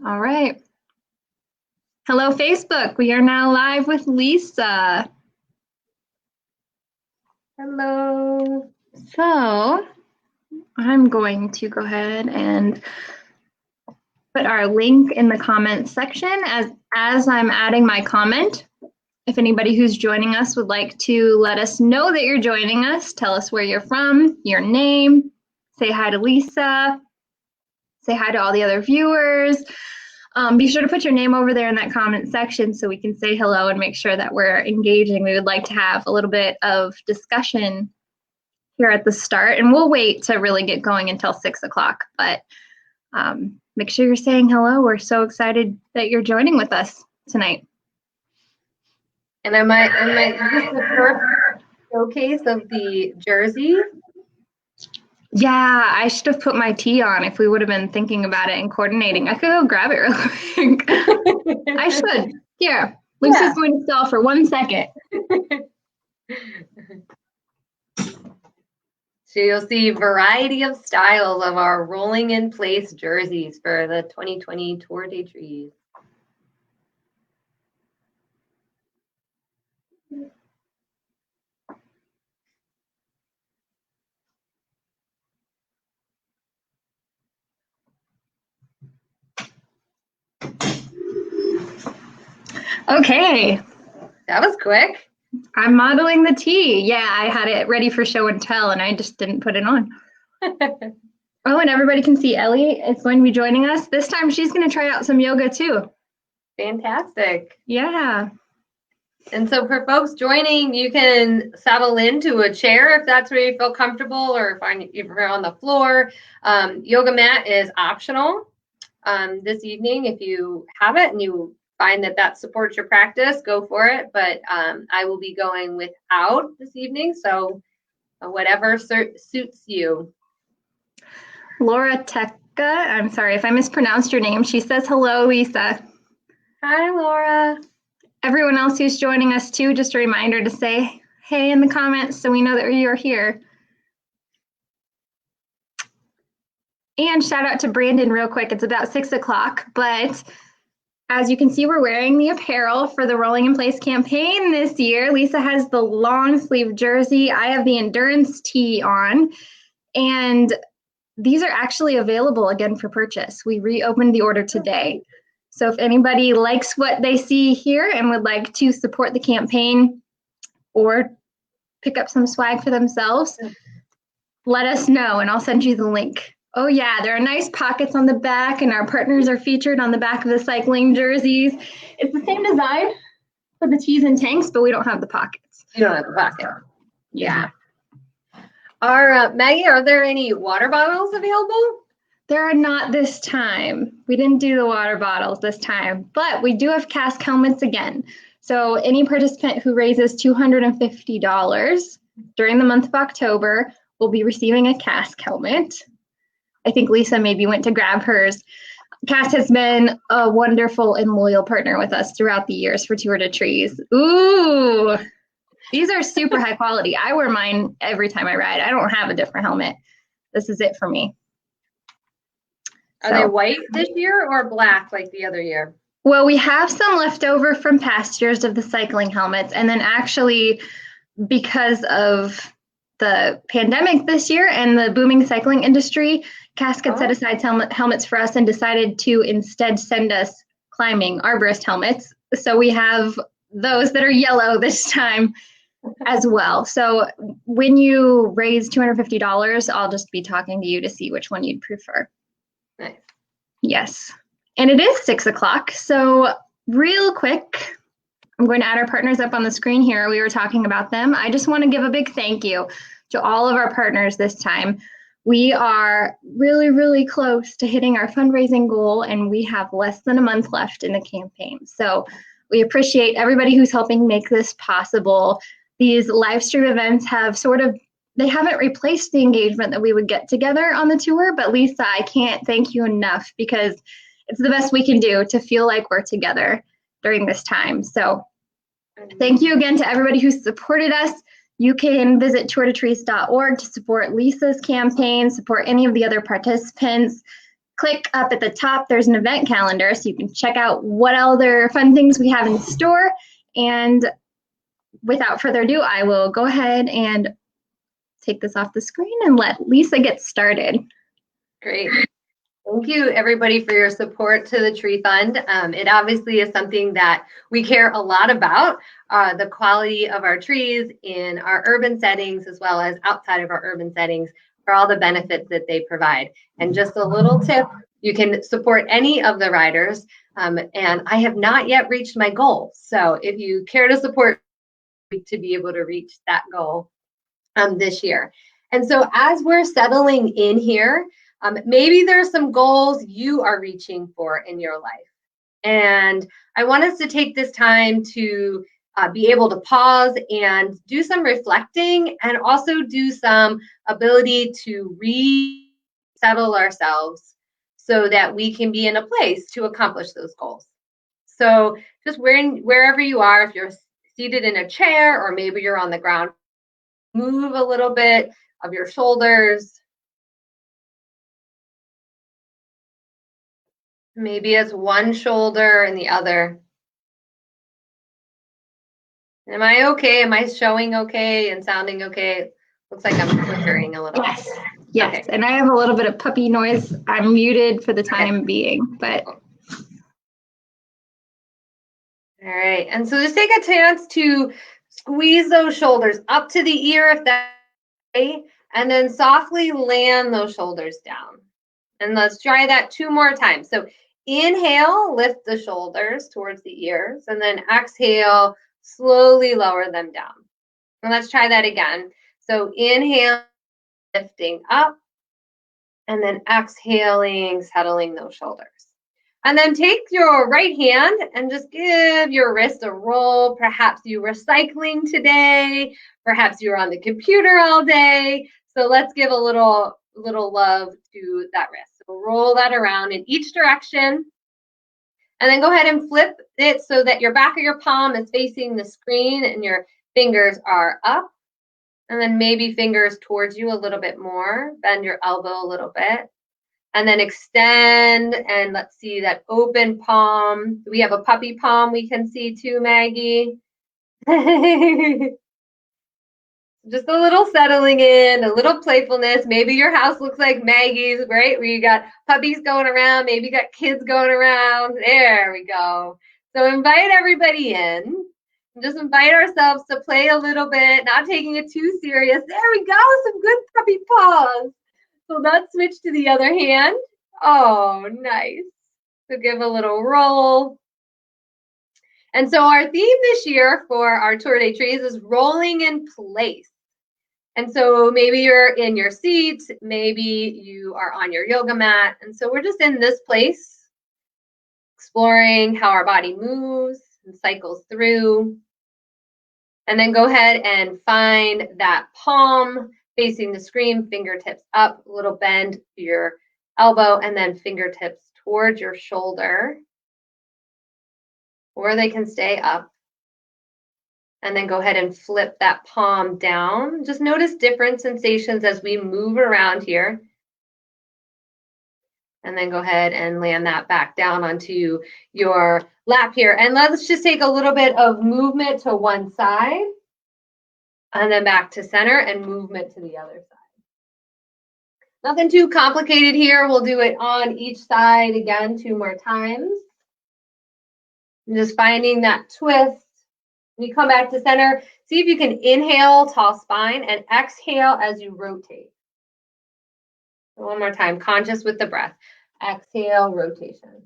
All right. Hello, Facebook. We are now live with Lisa. Hello. So I'm going to go ahead and put our link in the comments section as I'm adding my comment. If anybody who's joining us would like to let us know that you're joining us, tell us where you're from, your name, say hi to Lisa, say hi to all the other viewers. Be sure to put your name over there in that comment section so we can say hello and make sure that we're engaging. We would like to have a little bit of discussion here at the start, and we'll wait to really get going until 6 o'clock, but make sure you're saying hello. We're so excited that you're joining with us tonight. And I might use the first showcase of the jersey. Yeah, I should have put my tee on if we would have been thinking about it and coordinating. I could go grab it real quick. I should. Here, Lucy's going to stall for 1 second. So you'll see a variety of styles of our rolling in place jerseys for the 2020 Tour de Trees. Okay. That was quick. I'm modeling the tee. Yeah, I had it ready for show and tell, and I just didn't put it on. Oh, and everybody can see Ellie is going to be joining us. This time she's going to try out some yoga too. Fantastic. Yeah. And so for folks joining, you can settle into a chair if that's where you feel comfortable, or if you're on the floor. Yoga mat is optional this evening. If you have it and you find that supports your practice, go for it. But I will be going without this evening, so whatever suits you. Laura Tekka, I'm sorry if I mispronounced your name. She says hello, Lisa. Hi, Laura. Everyone else who's joining us too, just a reminder to say hey in the comments so we know that you're here. And shout out to Brandon real quick. It's about 6 o'clock, but as you can see, we're wearing the apparel for the Rolling in Place campaign this year. Lisa has the long sleeve jersey. I have the endurance tee on, and these are actually available again for purchase. We reopened the order today. So if anybody likes what they see here and would like to support the campaign or pick up some swag for themselves, let us know and I'll send you the link. Oh yeah, there are nice pockets on the back, and our partners are featured on the back of the cycling jerseys. It's the same design for the tees and tanks, but we don't have the pockets. You don't have the pocket. Yeah. Maggie, are there any water bottles available? There are not this time. We didn't do the water bottles this time, but we do have cask helmets again. So any participant who raises $250 during the month of October will be receiving a cask helmet. I think Lisa maybe went to grab hers. Cass has been a wonderful and loyal partner with us throughout the years for Tour de Trees. Ooh, these are super high quality. I wear mine every time I ride. I don't have a different helmet. This is it for me. Are they white this year or black like the other year? Well, we have some left over from past years of the cycling helmets. And then actually, because of the pandemic this year and the booming cycling industry, Cascade set aside helmets for us and decided to instead send us climbing arborist helmets. So we have those that are yellow this time as well. So when you raise $250, I'll just be talking to you to see which one you'd prefer. Nice. Yes. And it is 6 o'clock. So real quick, I'm going to add our partners up on the screen here. We were talking about them. I just want to give a big thank you to all of our partners this time. We are really, really close to hitting our fundraising goal, and we have less than a month left in the campaign. So we appreciate everybody who's helping make this possible. These live stream events have they haven't replaced the engagement that we would get together on the tour, but Lisa, I can't thank you enough because it's the best we can do to feel like we're together during this time. So thank you again to everybody who supported us. You can visit tourdetrees.org to support Lisa's campaign, support any of the other participants. click up at the top, there's an event calendar, so you can check out what other fun things we have in store. And without further ado, I will go ahead and take this off the screen and let Lisa get started. Great. Thank you, everybody, for your support to the Tree Fund. It obviously is something that we care a lot about, the quality of our trees in our urban settings as well as outside of our urban settings for all the benefits that they provide. And just a little tip, you can support any of the riders, and I have not yet reached my goal. So if you care to support to be able to reach that goal this year. And so as we're settling in here, maybe there's some goals you are reaching for in your life. And I want us to take this time to be able to pause and do some reflecting and also do some ability to resettle ourselves so that we can be in a place to accomplish those goals. So just wherever you are, if you're seated in a chair or maybe you're on the ground, move a little bit of your shoulders. Maybe it's one shoulder and the other. Am I okay? Am I showing okay and sounding okay? Looks like I'm flickering a little. Yes, yes. Okay. And I have a little bit of puppy noise. I'm muted for the time being, but. All right, and so just take a chance to squeeze those shoulders up to the ear if that's okay, and then softly land those shoulders down. And let's try that 2 more times. So inhale, lift the shoulders towards the ears, and then exhale, slowly lower them down. And let's try that again. So inhale, lifting up, and then exhaling, settling those shoulders. And then take your right hand and just give your wrist a roll. Perhaps you were cycling today. Perhaps you were on the computer all day. So let's give a little love to that wrist. So roll that around in each direction. And then go ahead and flip it so that your back of your palm is facing the screen and your fingers are up. And then maybe fingers towards you a little bit more. Bend your elbow a little bit. And then extend, and let's see that open palm. We have a puppy palm we can see too, Maggie. Just a little settling in, a little playfulness. Maybe your house looks like Maggie's, right? Where you got puppies going around, maybe you got kids going around. There we go. So invite everybody in. Just invite ourselves to play a little bit, not taking it too serious. There we go, some good puppy paws. So let's switch to the other hand. Oh, nice. So give a little roll. And so our theme this year for our Tour de Trees is rolling in place. And so maybe you're in your seat, maybe you are on your yoga mat. And so we're just in this place, exploring how our body moves and cycles through. And then go ahead and find that palm facing the screen, fingertips up, a little bend to your elbow, and then fingertips towards your shoulder, or they can stay up. And then go ahead and flip that palm down. Just notice different sensations as we move around here. And then go ahead and land that back down onto your lap here. And let's just take a little bit of movement to one side. And then back to center and movement to the other side. Nothing too complicated here. We'll do it on each side again 2 more times. And just finding that twist. When you come back to center, see if you can inhale, tall spine, and exhale as you rotate. One more time, conscious with the breath. Exhale, rotation.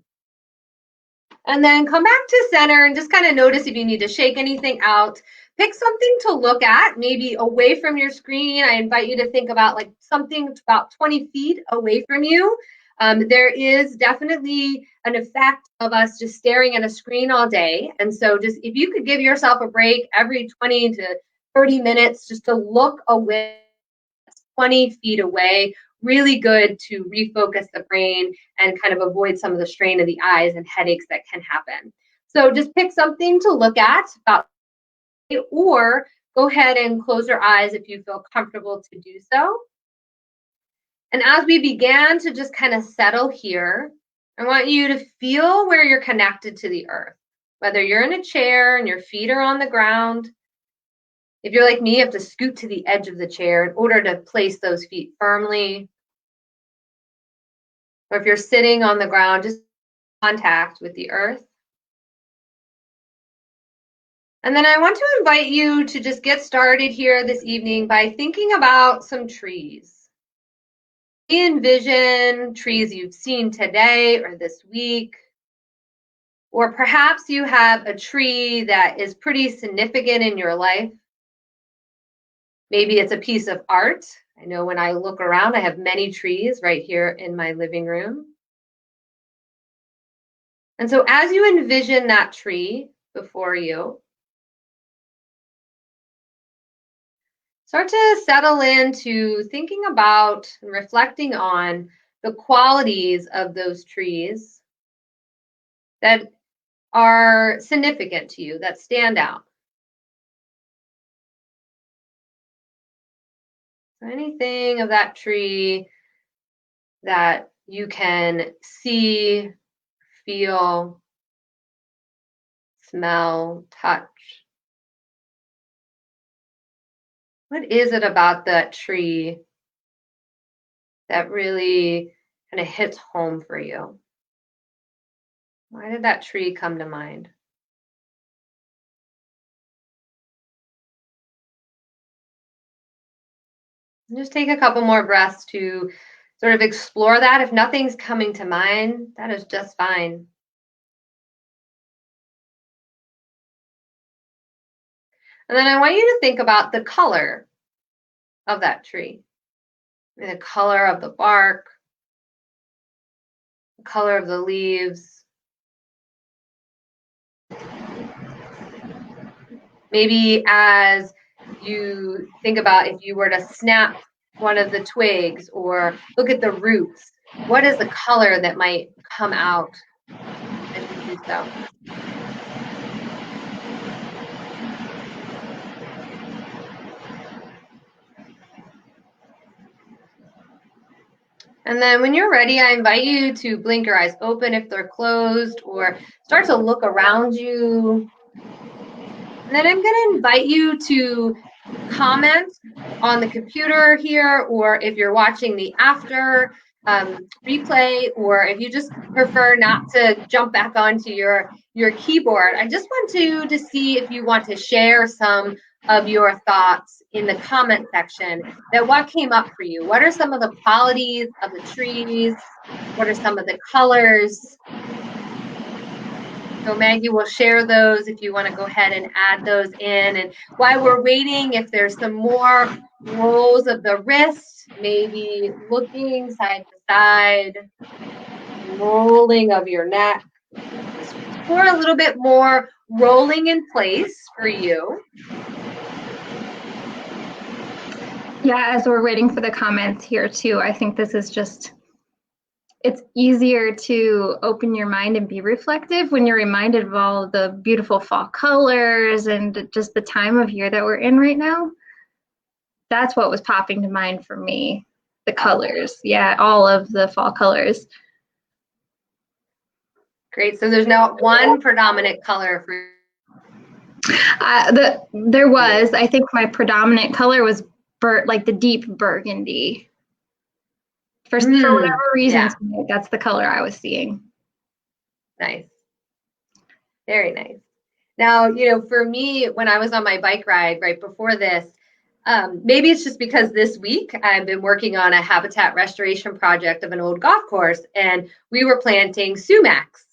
And then come back to center and just kind of notice if you need to shake anything out. Pick something to look at, maybe away from your screen. I invite you to think about like something about 20 feet away from you. There is definitely an effect of us just staring at a screen all day. And so just if you could give yourself a break every 20 to 30 minutes just to look away, 20 feet away, really good to refocus the brain and kind of avoid some of the strain of the eyes and headaches that can happen. So just pick something to look at about, or go ahead and close your eyes if you feel comfortable to do so. And as we began to just kind of settle here, I want you to feel where you're connected to the earth, whether you're in a chair and your feet are on the ground. If you're like me, you have to scoot to the edge of the chair in order to place those feet firmly. Or if you're sitting on the ground, just contact with the earth. And then I want to invite you to just get started here this evening by thinking about some trees. Envision trees you've seen today or this week. Or perhaps you have a tree that is pretty significant in your life. Maybe it's a piece of art. I know when I look around, I have many trees right here in my living room. And so as you envision that tree before you, start to settle into thinking about and reflecting on the qualities of those trees that are significant to you, that stand out. So anything of that tree that you can see, feel, smell, touch. What is it about that tree that really kind of hits home for you? Why did that tree come to mind? And just take a couple more breaths to sort of explore that. If nothing's coming to mind, that is just fine. And then I want you to think about the color of that tree. The color of the bark, the color of the leaves. Maybe as you think about if you were to snap one of the twigs or look at the roots, what is the color that might come out as you do so? And then when you're ready, I invite you to blink your eyes open if they're closed or start to look around you. And then I'm going to invite you to comment on the computer here, or if you're watching the after replay, or if you just prefer not to jump back onto your keyboard, I just want you to see if you want to share some of your thoughts in the comment section. That what came up for you? What are some of the qualities of the trees? What are some of the colors? So Maggie will share those if you want to go ahead and add those in. And while we're waiting, if there's some more rolls of the wrist, maybe looking side to side, rolling of your neck, or a little bit more rolling in place for you. Yeah, as we're waiting for the comments here too, I think this is just, it's easier to open your mind and be reflective when you're reminded of all of the beautiful fall colors and just the time of year that we're in right now. That's what was popping to mind for me, the colors. Yeah, all of the fall colors. Great. So there's now one predominant color for there was, I think my predominant color was like the deep burgundy. For whatever reason, yeah. That's the color I was seeing. Nice. Very nice. Now, you know, for me, when I was on my bike ride right before this, maybe it's just because this week I've been working on a habitat restoration project of an old golf course, and we were planting sumacs.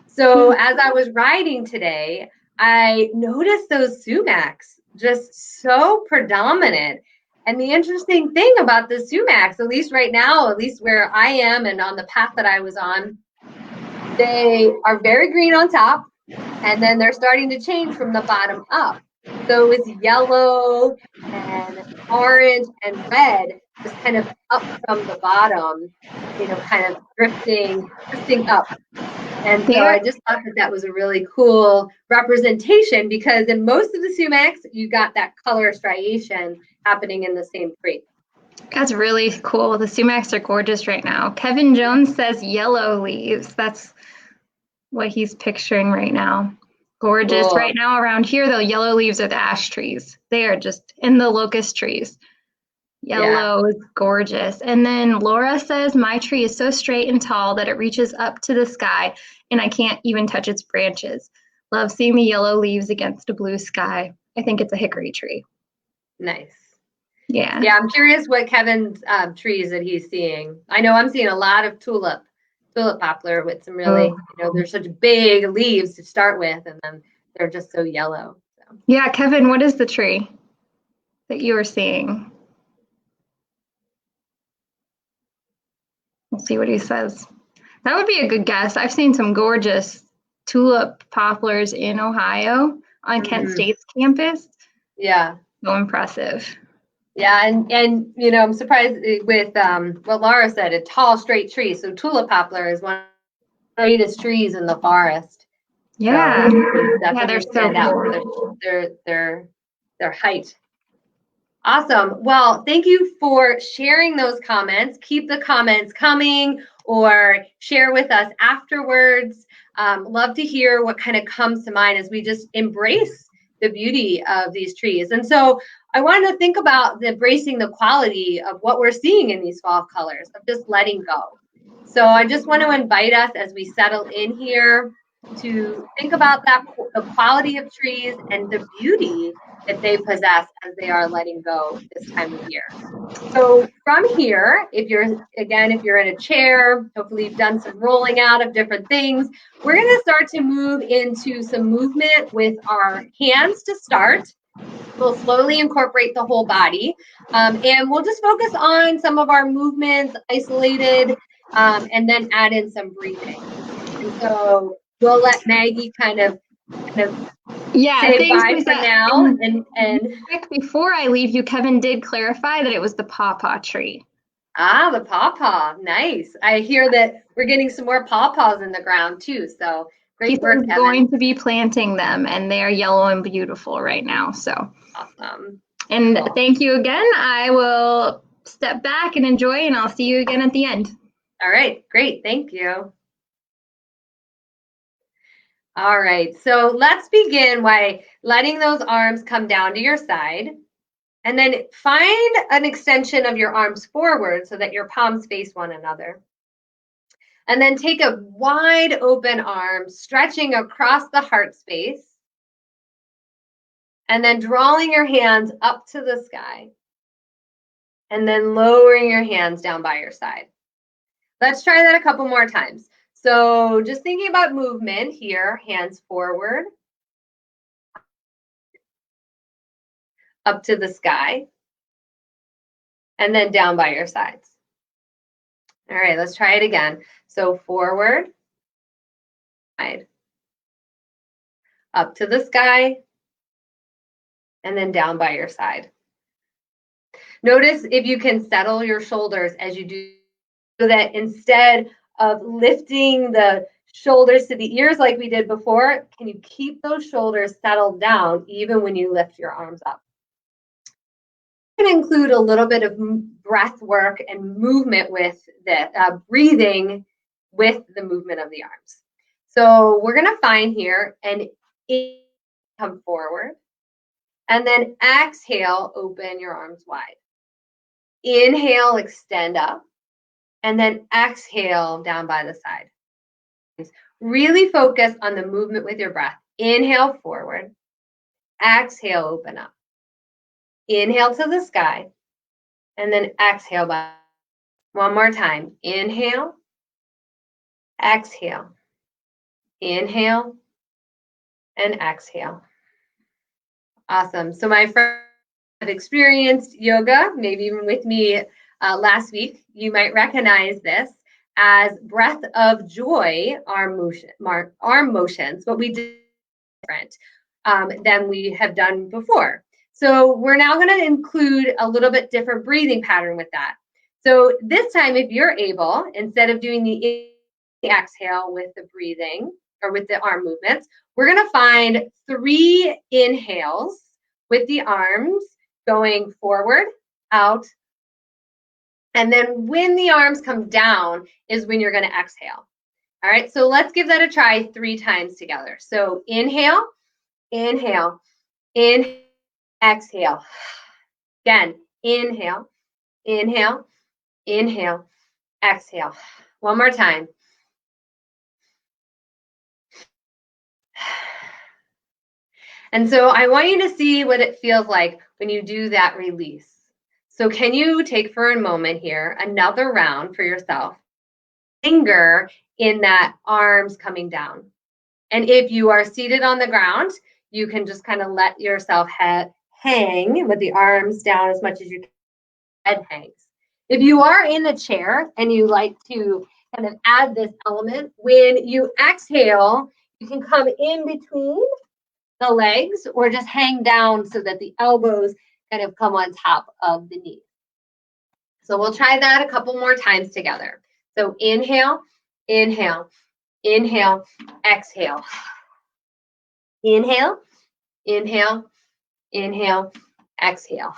So as I was riding today, I noticed those sumacs just so predominant. And the interesting thing about the sumacs, at least right now, at least where I am and on the path that I was on, they are very green on top, and then they're starting to change from the bottom up. So it's yellow and orange and red, just kind of up from the bottom, you know, kind of drifting up. And so I just thought that that was a really cool representation, because in most of the sumacs, you got that color striation happening in the same tree. That's really cool. The sumacs are gorgeous right now. Kevin Jones says yellow leaves. That's what he's picturing right now. Gorgeous. Right Cool. now around here, though, yellow leaves are the ash trees. They are just in the locust trees. Yeah. Yellow is gorgeous. And then Laura says, my tree is so straight and tall that it reaches up to the sky and I can't even touch its branches. Love seeing the yellow leaves against a blue sky. I think it's a hickory tree. Nice. Yeah. Yeah, I'm curious what Kevin's trees that he's seeing. I know I'm seeing a lot of tulip poplar with some really, Oh. they're such big leaves to start with, and then they're just so yellow. So. Yeah, Kevin, what is the tree that you are seeing? We'll see what he says. That would be a good guess. I've seen some gorgeous tulip poplars in Ohio on Kent State's campus. Yeah. So impressive. Yeah, and I'm surprised with what Laura said, a tall, straight tree. So tulip poplar is one of the greatest trees in the forest. Yeah. So Yeah, they're definitely so stand out cool. for their height. Awesome. Well, thank you for sharing those comments. Keep the comments coming or share with us afterwards. Love to hear what kind of comes to mind as we just embrace the beauty of these trees. And so I wanted to think about embracing the quality of what we're seeing in these fall colors, of just letting go. So I just want to invite us as we settle in here to think about the quality of trees and the beauty that they possess as they are letting go this time of year. So from here, if you're in a chair, hopefully you've done some rolling out of different things, we're going to start to move into some movement with our hands to start. We'll slowly incorporate the whole body, and we'll just focus on some of our movements isolated, and then add in some breathing. And so we'll let Maggie kind of Yeah, say thanks, bye for Lisa. now. And Quick, before I leave you, Kevin did clarify that it was the pawpaw tree. the pawpaw, nice. I hear that we're getting some more pawpaws in the ground too. So great work, He's Kevin. going to be planting them, and they are yellow and beautiful right now. So Awesome. And Cool. Thank you again. I will step back and enjoy, and I'll see you again at the end. All right, great. Thank you. All right, so let's begin by letting those arms come down to your side. And then find an extension of your arms forward so that your palms face one another. And then take a wide open arm, stretching across the heart space. And then drawing your hands up to the sky. And then lowering your hands down by your side. Let's try that a couple more times. So just thinking about movement here, hands forward, up to the sky, and then down by your sides. All right, let's try it again. So forward, side, up to the sky, and then down by your side. Notice if you can settle your shoulders as you do, so that instead of lifting the shoulders to the ears like we did before, can you keep those shoulders settled down even when you lift your arms up? I'm going to include a little bit of breath work and movement with this, breathing with the movement of the arms. So we're going to find here and come forward, and then exhale, open your arms wide. Inhale, extend up, and then exhale down by the side. Really focus on the movement with your breath. Inhale forward, exhale, open up. Inhale to the sky, and then exhale by. One more time. Inhale, exhale, inhale, and exhale. Awesome. So my friends have experienced yoga, maybe even with me last week. You might recognize this as breath of joy, arm motions, but we did different than we have done before. So we're now going to include a little bit different breathing pattern with that. So this time, if you're able, instead of doing the exhale with the breathing or with the arm movements, we're going to find 3 inhales with the arms going forward, out, And then when the arms come down is when you're going to exhale. All right, so let's give that a try 3 times together. So inhale, inhale, inhale, exhale. Again, inhale, inhale, inhale, exhale. One more time. And so I want you to see what it feels like when you do that release. So can you take for a moment here, another round for yourself, linger in that arms coming down. And if you are seated on the ground, you can just kind of let yourself hang with the arms down as much as you can. Head hangs. If you are in a chair and you like to kind of add this element, when you exhale, you can come in between the legs or just hang down so that the elbows kind of come on top of the knees. So we'll try that a couple more times together. So inhale, inhale, inhale, exhale. Inhale, inhale, inhale, exhale.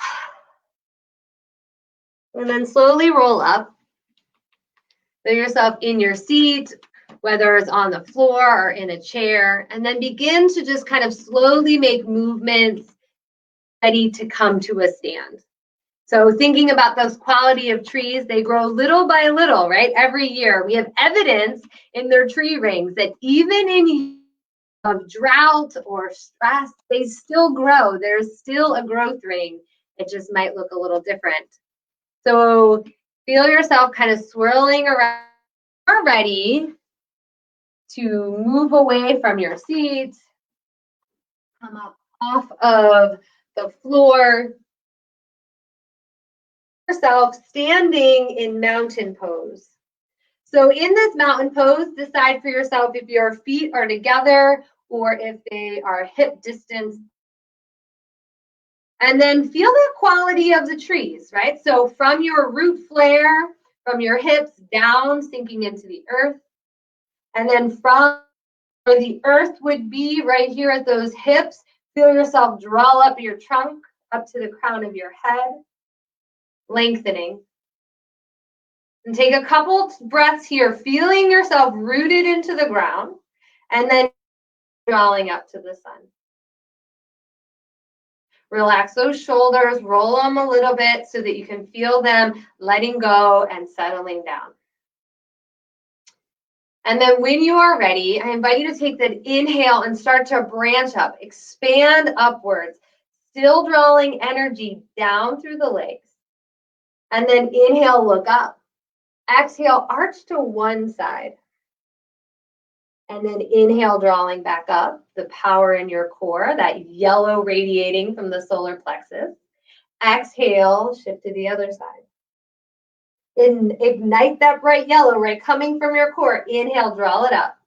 And then slowly roll up. Put yourself in your seat, whether it's on the floor or in a chair, and then begin to just kind of slowly make movements ready to come to a stand. So thinking about those quality of trees, they grow little by little, right? Every year. We have evidence in their tree rings that even in of drought or stress, they still grow. There's still a growth ring. It just might look a little different. So feel yourself kind of swirling around. You're ready to move away from your seat, come up off of the floor, yourself standing in mountain pose. So in this mountain pose, decide for yourself if your feet are together or if they are hip distance. And then feel the quality of the trees, right? So from your root flare, from your hips down, sinking into the earth. And then from where the earth would be right here at those hips, feel yourself draw up your trunk up to the crown of your head, lengthening. And take a couple breaths here, feeling yourself rooted into the ground, and then drawing up to the sun. Relax those shoulders, roll them a little bit so that you can feel them letting go and settling down. And then when you are ready, I invite you to take that inhale and start to branch up, expand upwards, still drawing energy down through the legs. And then inhale, look up. Exhale, arch to one side. And then inhale, drawing back up, the power in your core, that yellow radiating from the solar plexus. Exhale, shift to the other side. Ignite that bright yellow, right, coming from your core. Inhale, draw it up,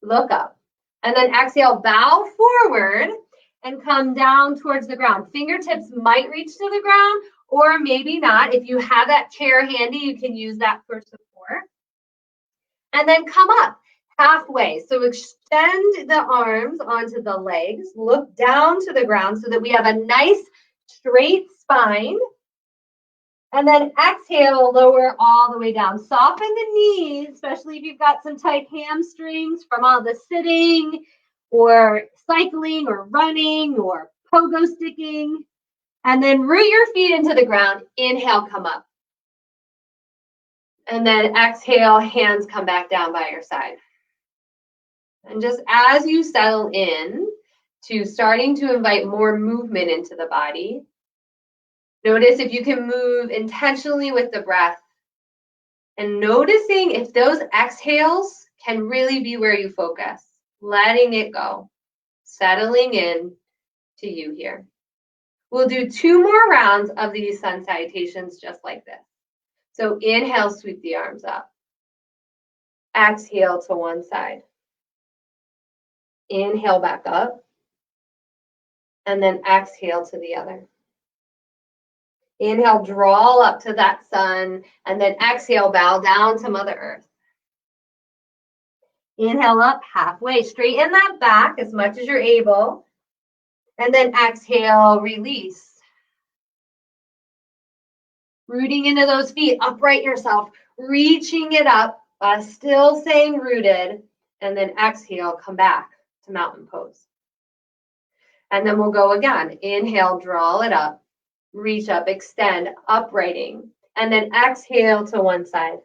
look up. And then exhale, bow forward and come down towards the ground. Fingertips might reach to the ground or maybe not. If you have that chair handy, you can use that for support. And then come up halfway. So extend the arms onto the legs, look down to the ground so that we have a nice straight spine. And then exhale, lower all the way down. Soften the knees, especially if you've got some tight hamstrings from all the sitting or cycling or running or pogo sticking. And then root your feet into the ground. Inhale, come up. And then exhale, hands come back down by your side. And just as you settle in to starting to invite more movement into the body, notice if you can move intentionally with the breath and noticing if those exhales can really be where you focus, letting it go, settling in to you here. We'll do 2 more rounds of these sun salutations just like this. So inhale, sweep the arms up. Exhale to one side. Inhale back up. And then exhale to the other. Inhale, draw up to that sun. And then exhale, bow down to Mother Earth. Inhale up halfway. Straighten that back as much as you're able. And then exhale, release. Rooting into those feet, upright yourself, reaching it up, still staying rooted, and then exhale, come back to mountain pose. And then we'll go again. Inhale, draw it up, reach up, extend, uprighting, and then exhale to one side.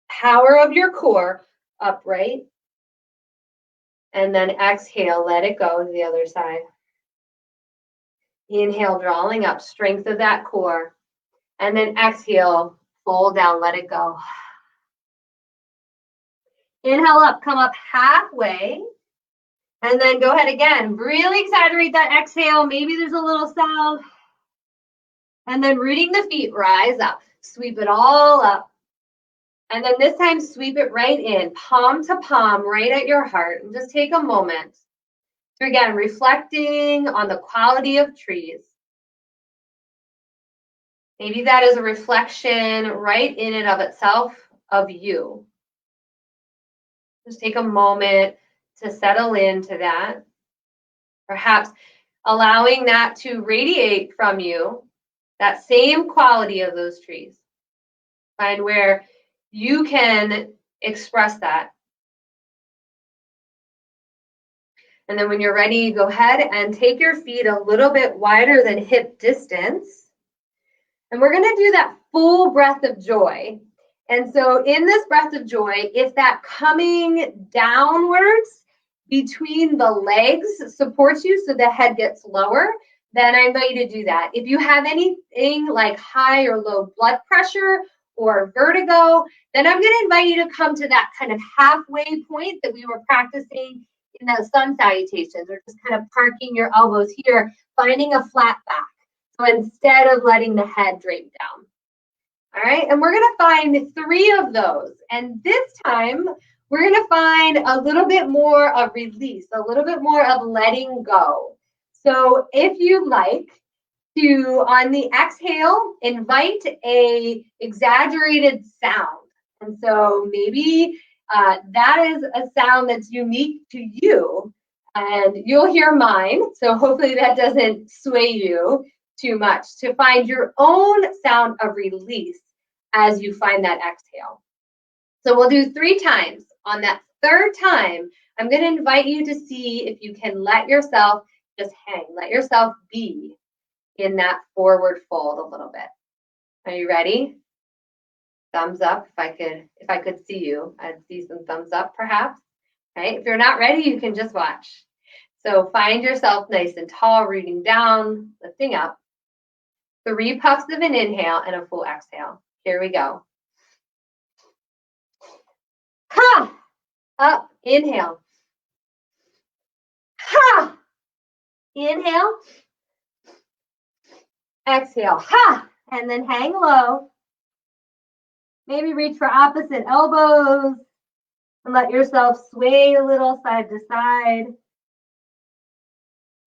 Power of your core, upright, and then exhale, let it go to the other side. Inhale, drawing up, strength of that core, and then exhale, fold down, let it go. Inhale up, come up halfway, and then go ahead again. Really exaggerate that exhale. Maybe there's a little sound. And then rooting the feet, rise up, sweep it all up. And then this time, sweep it right in, palm to palm, right at your heart. And just take a moment to, again, reflecting on the quality of trees. Maybe that is a reflection right in and of itself of you. Just take a moment to settle into that. Perhaps allowing that to radiate from you, that same quality of those trees. Find where you can express that. And then when you're ready, go ahead and take your feet a little bit wider than hip distance. And we're going to do that full breath of joy. And so in this breath of joy, if that coming downwards between the legs supports you so the head gets lower, then I invite you to do that. If you have anything like high or low blood pressure or vertigo, then I'm going to invite you to come to that kind of halfway point that we were practicing in the sun salutations, or just kind of parking your elbows here, finding a flat back. So instead of letting the head drape down. All right, and we're going to find 3 of those. And this time, we're going to find a little bit more of release, a little bit more of letting go. So if you'd like to, on the exhale, invite a exaggerated sound. And so maybe that is a sound that's unique to you, and you'll hear mine. So hopefully that doesn't sway you too much, to find your own sound of release as you find that exhale. So we'll do 3 times. On that 3rd time, I'm going to invite you to see if you can let yourself just hang, let yourself be in that forward fold a little bit. Are you ready? Thumbs up if I could see you. I'd see some thumbs up perhaps. Right? If you're not ready, you can just watch. So find yourself nice and tall, rooting down, lifting up. 3 puffs of an inhale and a full exhale. Here we go. Ha! Up, inhale. Ha! Inhale. Exhale. Ha! And then hang low. Maybe reach for opposite elbows and let yourself sway a little side to side.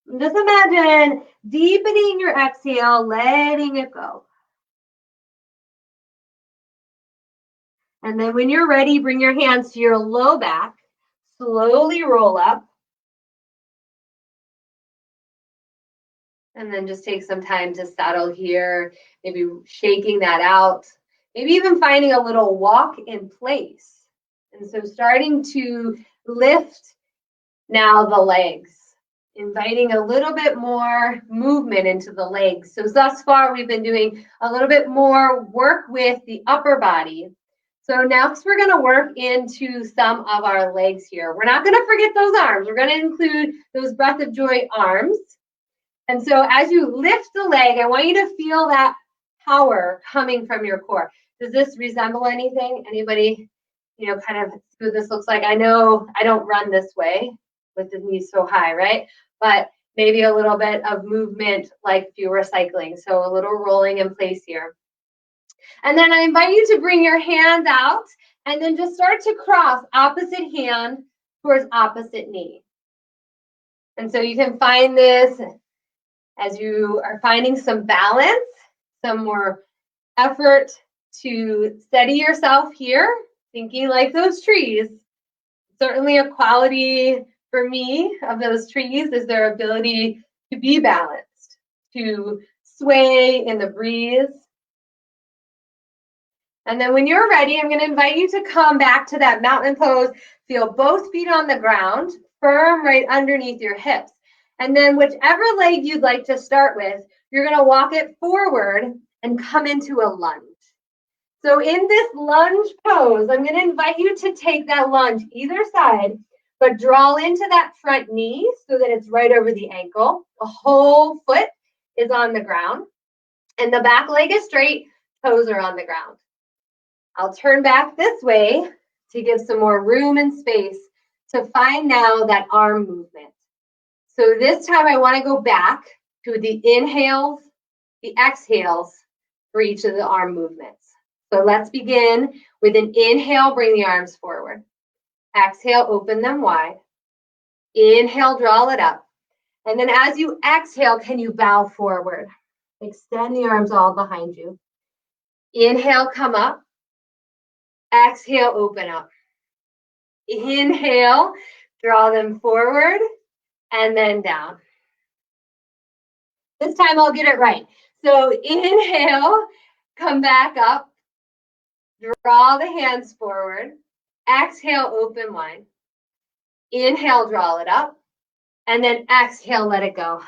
And just imagine deepening your exhale, letting it go. And then when you're ready, bring your hands to your low back. Slowly roll up. And then just take some time to settle here, maybe shaking that out. Maybe even finding a little walk in place. And so starting to lift now the legs, inviting a little bit more movement into the legs. So thus far, we've been doing a little bit more work with the upper body. So next, we're going to work into some of our legs here. We're not going to forget those arms. We're going to include those breath of joy arms. And so as you lift the leg, I want you to feel that power coming from your core. Does this resemble anything? Anybody, kind of see what this looks like? I know I don't run this way with the knees so high, right? But maybe a little bit of movement like if you were cycling. So a little rolling in place here. And then I invite you to bring your hands out and then just start to cross opposite hand towards opposite knee. And so you can find this as you are finding some balance, some more effort to steady yourself here, thinking like those trees. Certainly a quality for me of those trees is their ability to be balanced, to sway in the breeze. And then when you're ready, I'm going to invite you to come back to that mountain pose. Feel both feet on the ground, firm right underneath your hips. And then whichever leg you'd like to start with, you're going to walk it forward and come into a lunge. So in this lunge pose, I'm going to invite you to take that lunge either side, but draw into that front knee so that it's right over the ankle. The whole foot is on the ground, and the back leg is straight, toes are on the ground. I'll turn back this way to give some more room and space to find now that arm movement. So this time I want to go back to the inhales, the exhales for each of the arm movements. So let's begin with an inhale, bring the arms forward. Exhale, open them wide. Inhale, draw it up. And then as you exhale, can you bow forward? Extend the arms all behind you. Inhale, come up. Exhale, open up. Inhale, draw them forward and then down. This time I'll get it right. So inhale, come back up. Draw the hands forward. Exhale, open wide. Inhale, draw it up. And then exhale, let it go.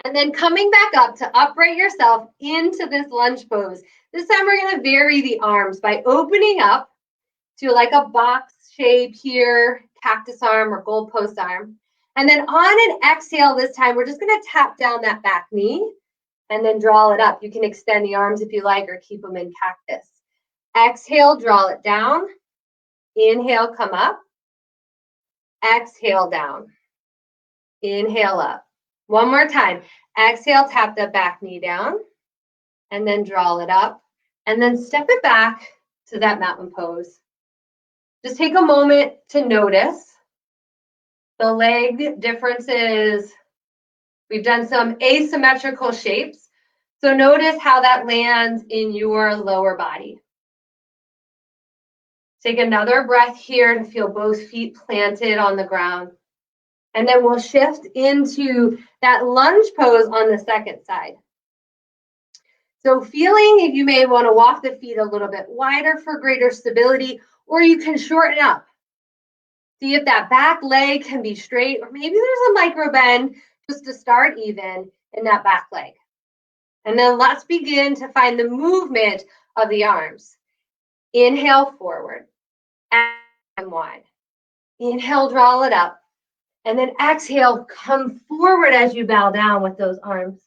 And then coming back up to upright yourself into this lunge pose. This time we're going to vary the arms by opening up to like a box shape here, cactus arm or goalpost arm. And then on an exhale this time, we're just going to tap down that back knee and then draw it up. You can extend the arms if you like or keep them in cactus. Exhale, draw it down. Inhale, come up. Exhale, down. Inhale, up. One more time. Exhale, tap that back knee down and then draw it up and then step it back to that mountain pose. Just take a moment to notice the leg differences. We've done some asymmetrical shapes. So notice how that lands in your lower body. Take another breath here to feel both feet planted on the ground. And then we'll shift into that lunge pose on the second side. So feeling if you may want to walk the feet a little bit wider for greater stability, or you can shorten up. See if that back leg can be straight, or maybe there's a micro bend just to start even in that back leg. And then let's begin to find the movement of the arms. Inhale forward and wide. Inhale, draw it up. And then exhale, come forward as you bow down with those arms.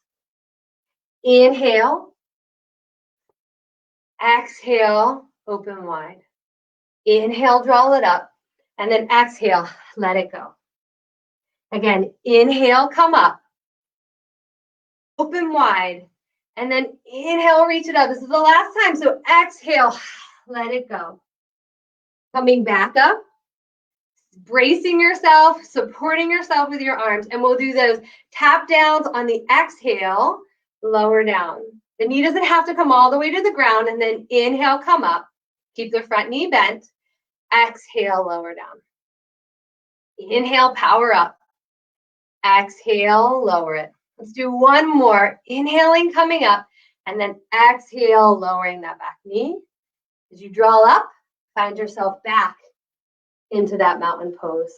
Inhale. Exhale, open wide. Inhale, draw it up. And then exhale, let it go. Again, inhale, come up. Open wide. And then inhale, reach it up. This is the last time. So exhale, let it go. Coming back up. Bracing yourself, supporting yourself with your arms. And we'll do those tap downs on the exhale, lower down. The knee doesn't have to come all the way to the ground. And then inhale, come up. Keep the front knee bent. Exhale, lower down. Inhale, power up. Exhale, lower it. Let's do one more. Inhaling, coming up. And then exhale, lowering that back knee. As you draw up, find yourself back into that mountain pose.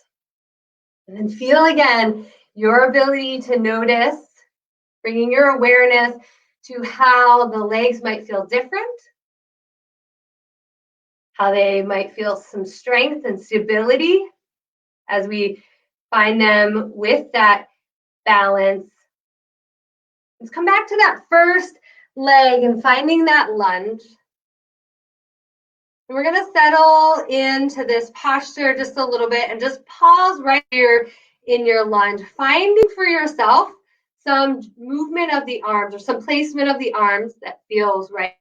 And then feel again your ability to notice, bringing your awareness to how the legs might feel different, how they might feel some strength and stability as we find them with that balance. Let's come back to that first leg and finding that lunge. And we're going to settle into this posture just a little bit and just pause right here in your lunge, finding for yourself some movement of the arms or some placement of the arms that feels right.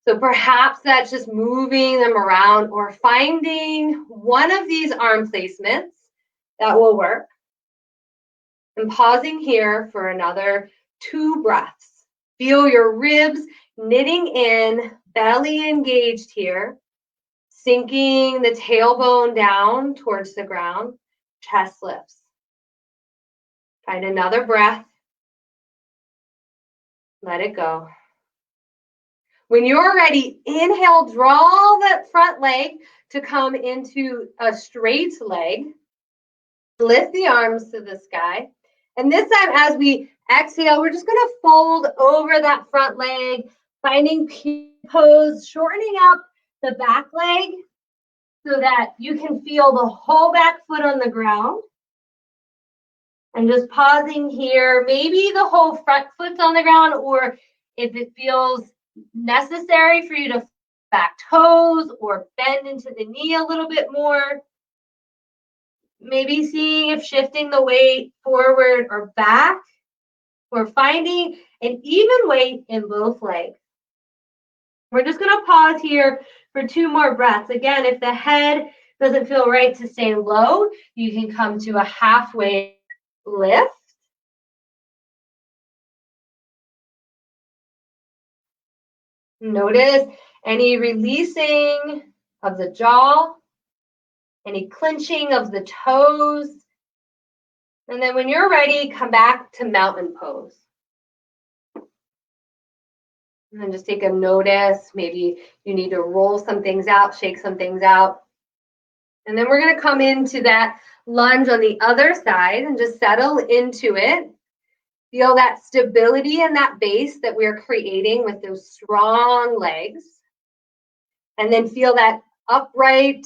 So perhaps that's just moving them around or finding one of these arm placements that will work. And pausing here for another 2 breaths. Feel your ribs knitting in, belly engaged here, sinking the tailbone down towards the ground, chest lifts. Find another breath. Let it go. When you're ready, inhale, draw that front leg to come into a straight leg. Lift the arms to the sky. And this time, as we exhale, we're just going to fold over that front leg, finding pose, shortening up the back leg so that you can feel the whole back foot on the ground. And just pausing here, maybe the whole front foot's on the ground, or if it feels necessary for you to back toes or bend into the knee a little bit more. Maybe seeing if shifting the weight forward or back, or finding an even weight in both legs. We're just going to pause here for 2 more breaths. Again, if the head doesn't feel right to stay low, you can come to a halfway lift. Notice any releasing of the jaw, any clenching of the toes. And then when you're ready, come back to mountain pose. And then just take a notice. Maybe you need to roll some things out, shake some things out. And then we're going to come into that lunge on the other side and just settle into it. Feel that stability in that base that we're creating with those strong legs. And then feel that upright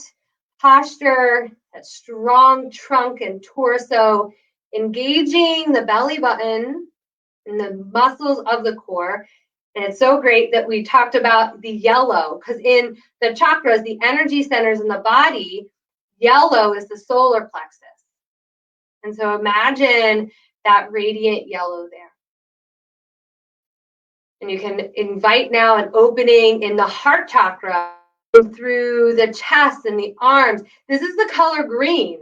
posture, that strong trunk and torso, engaging the belly button and the muscles of the core. And it's so great that we talked about the yellow, because in the chakras, the energy centers in the body, yellow is the solar plexus. And so imagine that radiant yellow there. And you can invite now an opening in the heart chakra through the chest and the arms. This is the color green.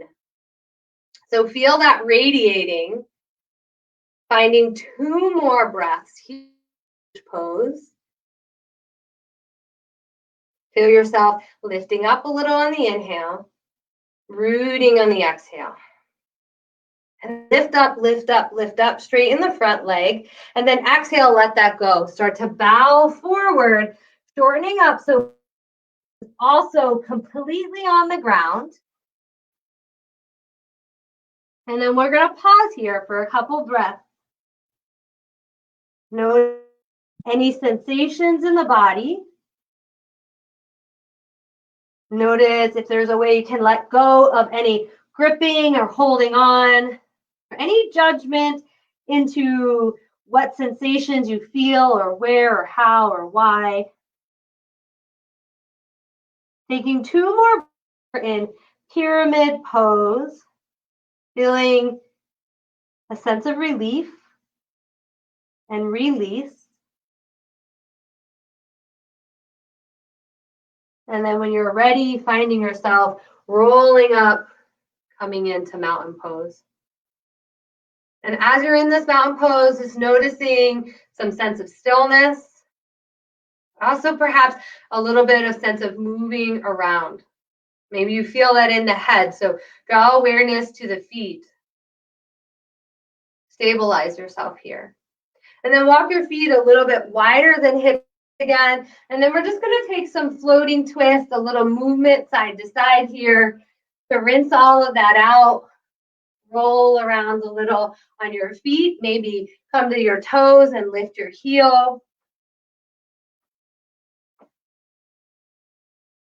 So feel that radiating, finding 2 more breaths. Huge pose. Feel yourself lifting up a little on the inhale, rooting on the exhale. And lift up, lift up, lift up, straighten the front leg. And then exhale, let that go. Start to bow forward, shortening up so it's also completely on the ground. And then we're going to pause here for a couple breaths. Notice any sensations in the body. Notice if there's a way you can let go of any gripping or holding on, or any judgment into what sensations you feel or where or how or why. Taking 2 more in pyramid pose, feeling a sense of relief and release. And then when you're ready, finding yourself rolling up, coming into mountain pose. And as you're in this mountain pose, just noticing some sense of stillness. Also perhaps a little bit of sense of moving around. Maybe you feel that in the head. So draw awareness to the feet. Stabilize yourself here. And then walk your feet a little bit wider than hips again. And then we're just going to take some floating twists, a little movement side to side here to rinse all of that out. Roll around a little on your feet. Maybe come to your toes and lift your heel.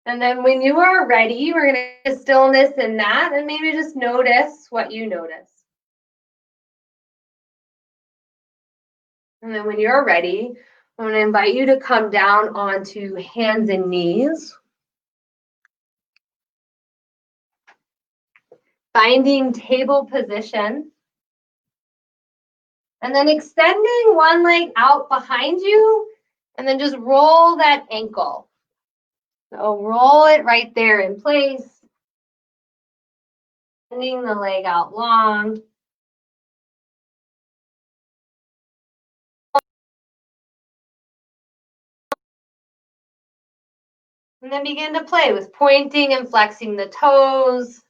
And then when you are ready, we're going to get stillness in that and maybe just notice what you notice. And then when you're ready, I'm going to invite you to come down onto hands and knees. Finding table position. And then extending one leg out behind you and then just roll that ankle. So roll it right there in place. Extending the leg out long. And then begin to play with pointing and flexing the toes.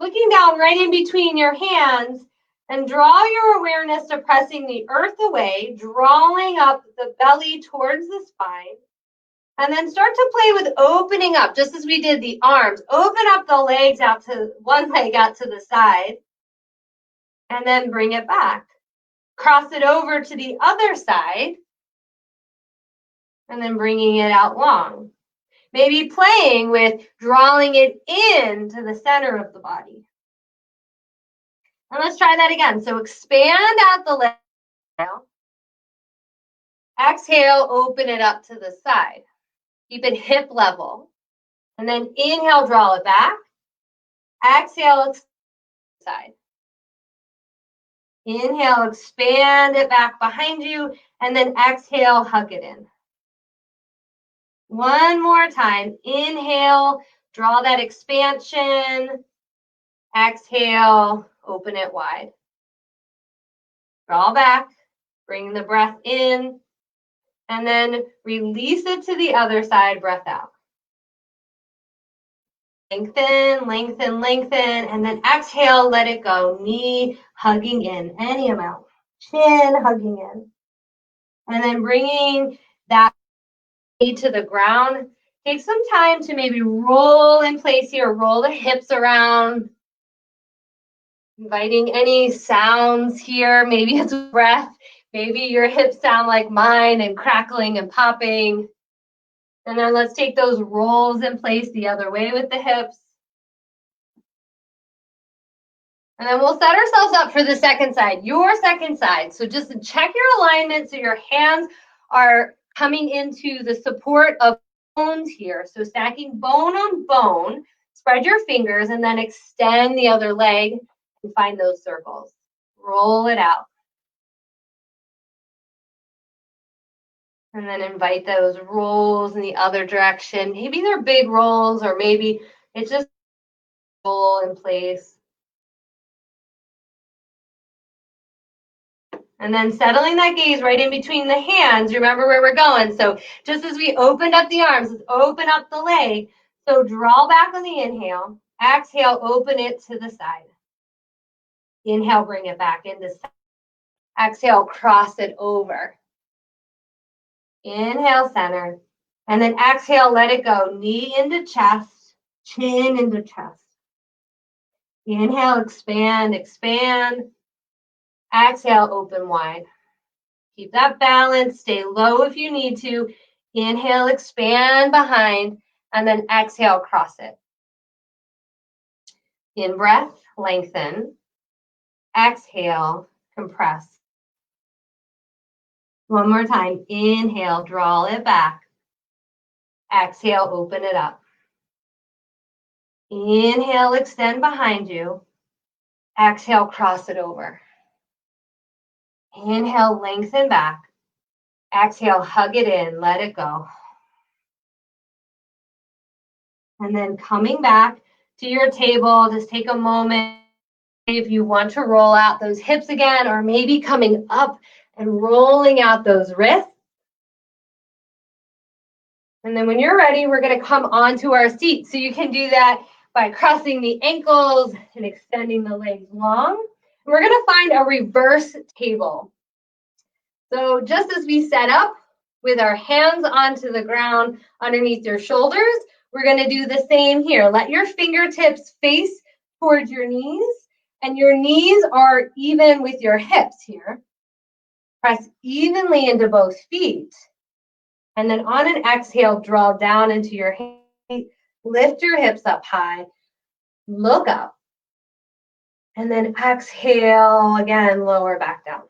Looking down right in between your hands And draw your awareness to pressing the earth away, drawing up the belly towards the spine. And then start to play with opening up, just as we did the arms. Open up the legs out to one leg out to the side. And then bring it back. Cross it over to the other side. And then bringing it out long. Maybe playing with drawing it into the center of the body. And let's try that again. So expand out the leg. Exhale, open it up to the side. Keep it hip level. And then inhale, draw it back. Exhale, side. Inhale, expand it back behind you. And then exhale, hug it in. One more time. Inhale, draw that expansion. Exhale, open it wide. Draw back, bring the breath in, and then release it to the other side, breath out. Lengthen, lengthen, lengthen, and then exhale, let it go. Knee hugging in, any amount. Chin hugging in. And then bringing that knee to the ground. Take some time to maybe roll in place here, roll the hips around. Inviting any sounds here. Maybe it's breath. Maybe your hips sound like mine and crackling and popping. And then let's take those rolls in place the other way with the hips. And then we'll set ourselves up for the second side, your second side. So just check your alignment so your hands are coming into the support of bones here. So stacking bone on bone, spread your fingers and then extend the other leg and find those circles. Roll it out. And then invite those rolls in the other direction. Maybe they're big rolls or maybe it's just roll in place. And then settling that gaze right in between the hands. Remember where we're going. So just as we opened up the arms, let's open up the leg. So draw back on the inhale. Exhale, open it to the side. Inhale, bring it back into side. Exhale, cross it over. Inhale, center. And then exhale, let it go. Knee into chest, chin into chest. Inhale, expand, expand. Exhale, open wide. Keep that balance. Stay low if you need to. Inhale, expand behind. And then exhale, cross it. In breath, lengthen. Exhale, compress. One more time. Inhale, draw it back. Exhale, open it up. Inhale, extend behind you. Exhale, cross it over. Inhale, lengthen back. Exhale, hug it in, let it go. And then coming back to your table, just take a moment if you want to roll out those hips again, or maybe coming up and rolling out those wrists. And then when you're ready, we're going to come onto our seat. So you can do that by crossing the ankles and extending the legs long. We're going to find a reverse table. So just as we set up with our hands onto the ground underneath your shoulders, we're going to do the same here. Let your fingertips face towards your knees, and your knees are even with your hips here. Press evenly into both feet. And then on an exhale, draw down into your feet. Lift your hips up high. Look up. And then exhale, again, lower back down.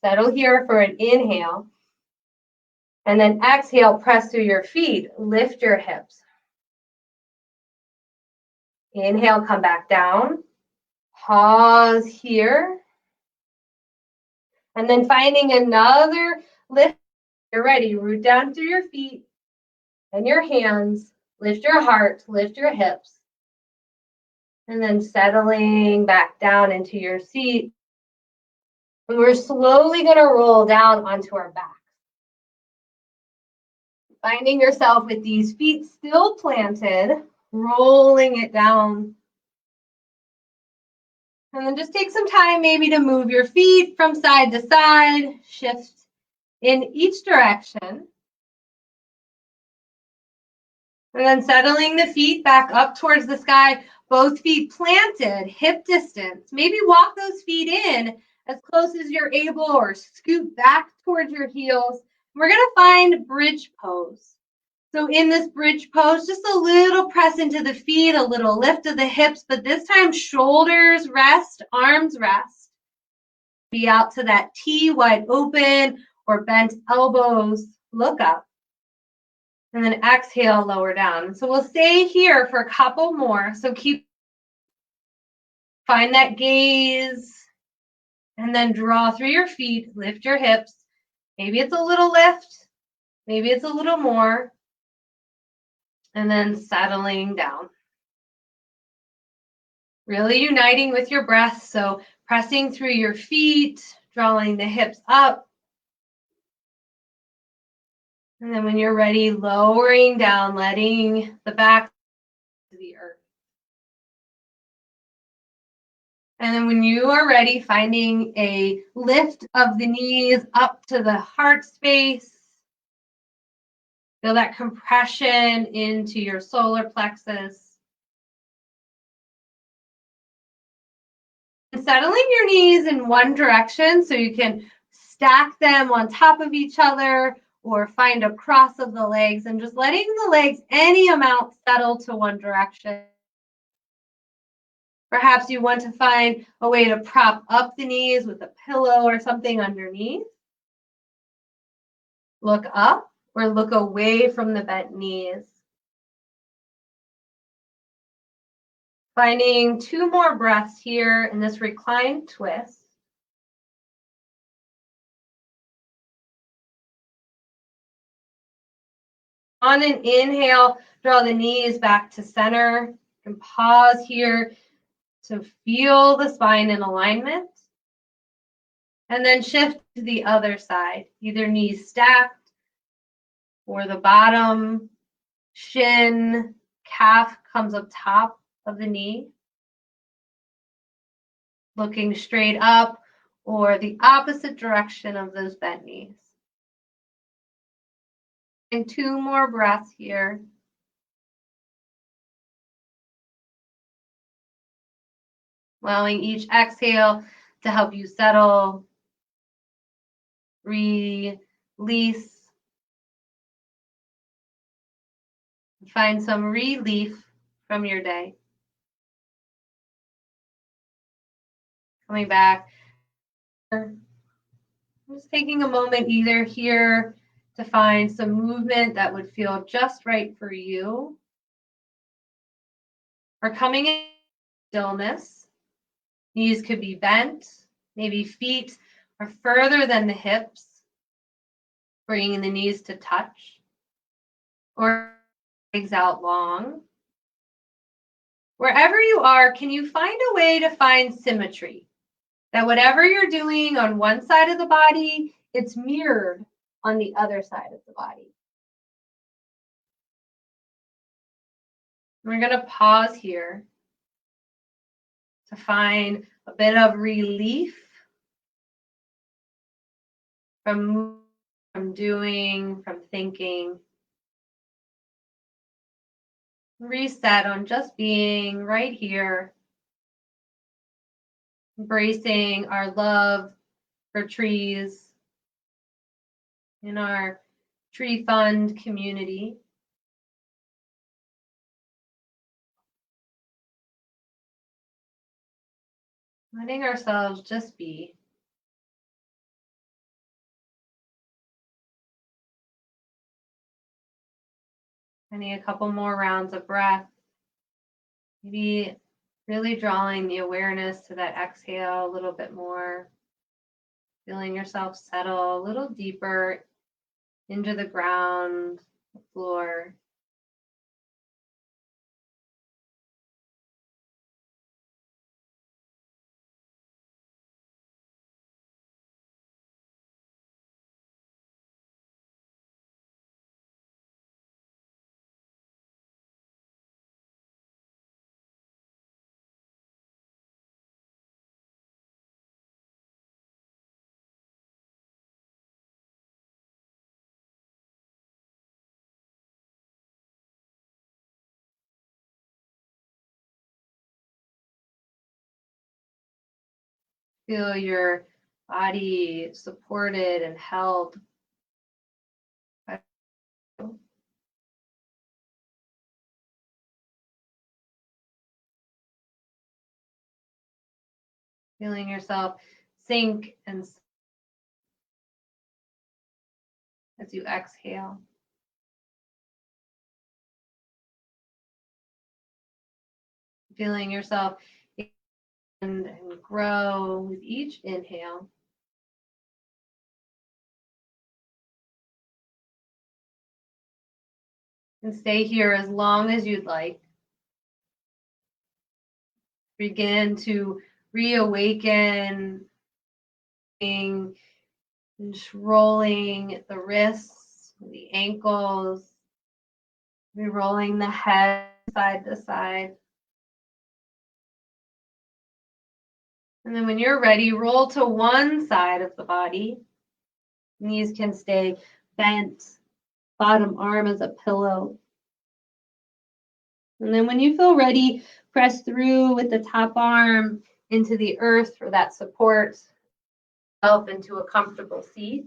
Settle here for an inhale. And then exhale, press through your feet. Lift your hips. Inhale, come back down. Pause here. And then finding another lift. You're ready. Root down through your feet and your hands. Lift your heart. Lift your hips. And then settling back down into your seat. And we're slowly going to roll down onto our back. Finding yourself with these feet still planted, rolling it down. And then just take some time maybe to move your feet from side to side, shift in each direction. And then settling the feet back up towards the sky, both feet planted, hip distance. Maybe walk those feet in as close as you're able or scoot back towards your heels. We're going to find bridge pose. So in this bridge pose, just a little press into the feet, a little lift of the hips, but this time shoulders rest, arms rest. Be out to that T, wide open, or bent elbows, look up. And then exhale, lower down. So we'll stay here for a couple more. So find that gaze, and then draw through your feet, lift your hips. Maybe it's a little lift, maybe it's a little more. And then settling down. Really uniting with your breath. So pressing through your feet, drawing the hips up. And then when you're ready, lowering down, letting the back to the earth. And then when you are ready, finding a lift of the knees up to the heart space. Feel that compression into your solar plexus. And settling your knees in one direction so you can stack them on top of each other or find a cross of the legs, and just letting the legs any amount settle to one direction. Perhaps you want to find a way to prop up the knees with a pillow or something underneath. Look up or look away from the bent knees. Finding 2 more breaths here in this reclined twist. On an inhale, draw the knees back to center. And pause here to feel the spine in alignment. And then shift to the other side, either knees stacked or the bottom shin, calf comes up top of the knee. Looking straight up or the opposite direction of those bent knees. And 2 more breaths here. Allowing each exhale to help you settle, release, find some relief from your day. Coming back. Just taking a moment either here to find some movement that would feel just right for you, or coming in stillness. Knees could be bent, maybe feet are further than the hips, bringing the knees to touch, or legs out long. Wherever you are, can you find a way to find symmetry? That whatever you're doing on one side of the body, it's mirrored on the other side of the body. We're going to pause here to find a bit of relief from doing, from thinking. Reset on just being right here, embracing our love for trees in our tree fund community. Letting ourselves just be. Finding a couple more rounds of breath. Maybe really drawing the awareness to that exhale a little bit more. Feeling yourself settle a little deeper into the ground, the floor. Feel your body supported and held. Feeling yourself sink and as you exhale. Feeling yourself expand and grow with each inhale. And stay here as long as you'd like. Begin to reawaken, and just rolling the wrists, the ankles, re-rolling the head side to side. And then when you're ready, roll to one side of the body. Knees can stay bent, bottom arm as a pillow. And then when you feel ready, press through with the top arm into the earth for that support, yourself into a comfortable seat.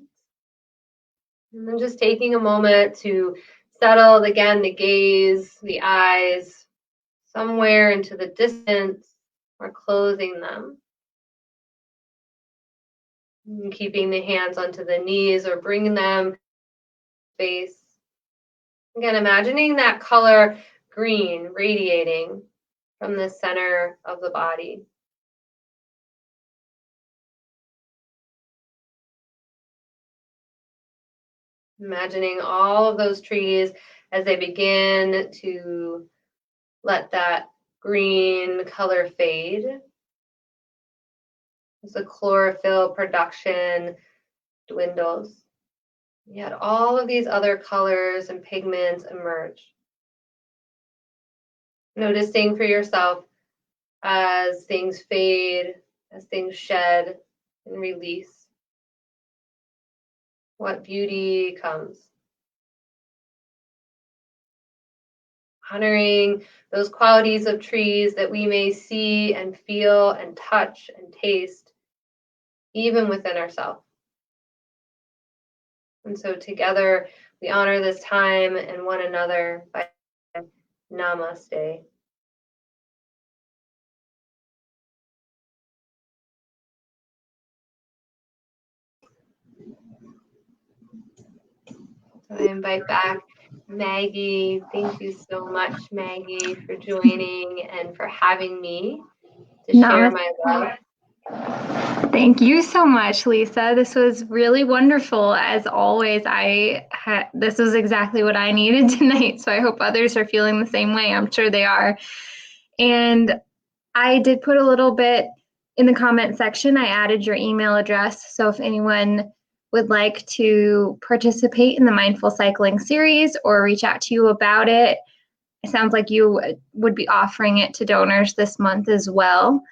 And then just taking a moment to settle again the gaze, the eyes, somewhere into the distance or closing them. And keeping the hands onto the knees or bringing them to face. Again, imagining that color green radiating from the center of the body. Imagining all of those trees as they begin to let that green color fade. As the chlorophyll production dwindles. Yet all of these other colors and pigments emerge. Noticing for yourself as things fade, as things shed and release, what beauty comes. Honoring those qualities of trees that we may see and feel and touch and taste, even within ourselves. And so together we honor this time and one another by namaste. So I invite back Maggie. Thank you so much, Maggie, for joining and for having me to share my love. Thank you so much, Lisa. This was really wonderful. As always, this was exactly what I needed tonight. So I hope others are feeling the same way. I'm sure they are. And I did put a little bit in the comment section. I added your email address. So if anyone would like to participate in the Mindful Cycling series or reach out to you about it, it sounds like you would be offering it to donors this month as well.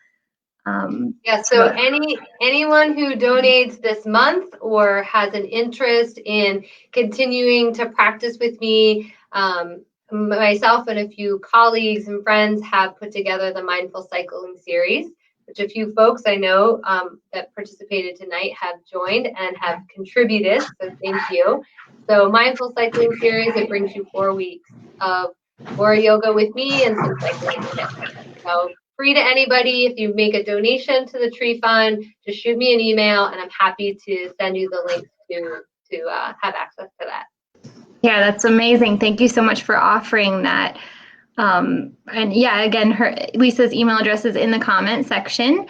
So anyone who donates this month or has an interest in continuing to practice with me, myself and a few colleagues and friends have put together the Mindful Cycling series, which a few folks I know that participated tonight have joined and have contributed, so thank you. So Mindful Cycling series, it brings you 4 weeks of more yoga with me and some cycling tips. So free to anybody. If you make a donation to the tree fund, just shoot me an email and I'm happy to send you the link to have access to that. Yeah, that's amazing. Thank you so much for offering that. And yeah, again, Lisa's email address is in the comment section.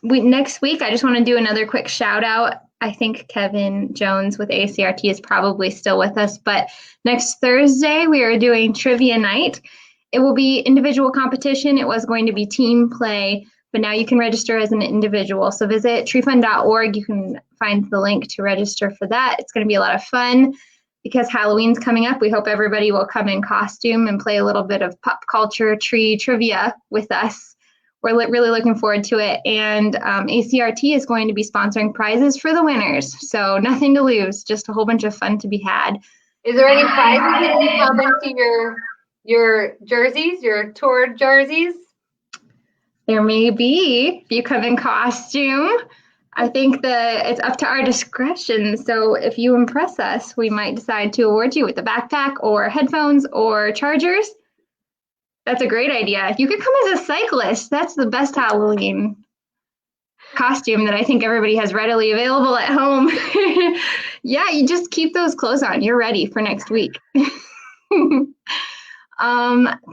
Next week, I just want to do another quick shout out. I think Kevin Jones with ACRT is probably still with us, but next Thursday we are doing trivia night. It will be individual competition. It was going to be team play, but now you can register as an individual. So visit treefund.org. You can find the link to register for that. It's going to be a lot of fun because Halloween's coming up. We hope everybody will come in costume and play a little bit of pop culture tree trivia with us. We're really looking forward to it. And ACRT is going to be sponsoring prizes for the winners. So nothing to lose, just a whole bunch of fun to be had. Is there any prizes that you come into your jerseys, your tour jerseys? There may be, if you come in costume. I think that it's up to our discretion. So if you impress us, we might decide to award you with a backpack or headphones or chargers. That's a great idea. You could come as a cyclist. That's the best Halloween costume that I think everybody has readily available at home. Yeah, you just keep those clothes on. You're ready for next week.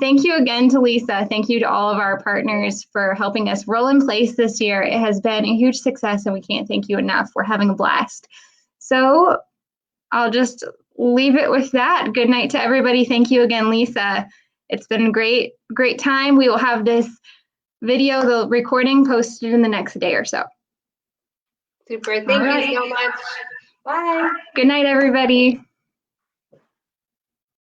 Thank you again to Lisa. Thank you to all of our partners for helping us roll in place this year. It has been a huge success and we can't thank you enough. We're having a blast. So I'll just leave it with that. Good night to everybody. Thank you again, Lisa. It's been a great time. We will have this video, the recording, posted in the next day or so. Super. Thank you so much. Bye. Good night, everybody.